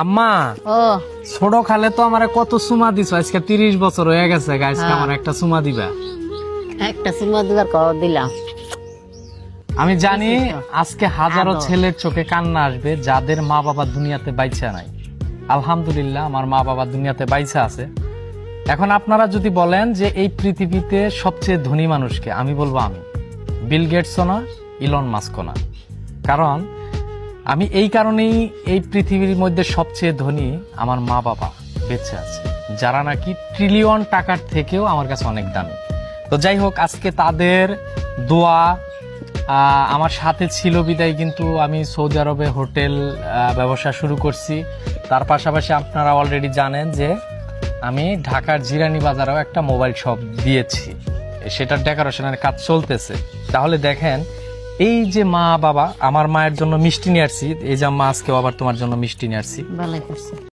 আম্মা ও ছোট খালে তো আমারে কত সুমা দিছো, আজকে 30 বছর হয়ে গেছে, আজকে আমার একটা সুমা দিবা। একটা সিনেমা দিবার কর দিলাম। আমি জানি দিছি তো। আজকে হাজারো আদর। ছেলের চোখে কান্না আসবে যাদের মা বাবা দুনিয়াতে বাইচা নাই। আলহামদুলিল্লাহ আমার মা বাবা দুনিয়াতে বাইচা আছে। এখন আপনারা যদি বলেন যে এই পৃথিবীতে সবচেয়ে ধনী মানুষকে, আমি বলবো আমি বিল গেটসও না, ইলন মাস্কও না। কারণ আমি এই কারণেই এই পৃথিবীর মধ্যে সবচেয়ে ধনী আমার মা বাবা বেঁচে আছে, যারা নাকি ট্রিলিয়ন টাকার থেকেও আমার কাছে অনেক দামি। তো যাই হোক, আজকে তাদের দোয়া আমার সাথে ছিল বিদায় কিন্তু আমি সৌদি আরবে হোটেল ব্যবসা শুরু করছি। তার পাশাপাশি আপনারা অলরেডি জানেন যে আমি ঢাকার জিরানি বাজারেও একটা মোবাইল শপ দিয়েছি, সেটার ডেকোরেশনের কাজ চলতেছে। তাহলে দেখেন, এই যে মা বাবা, আমার মায়ের জন্য মিষ্টি নিয়ে আসছি, এই যে আম্মা আজকে আবার তোমার জন্য মিষ্টি নিয়ে আসছি। ভালো করছে।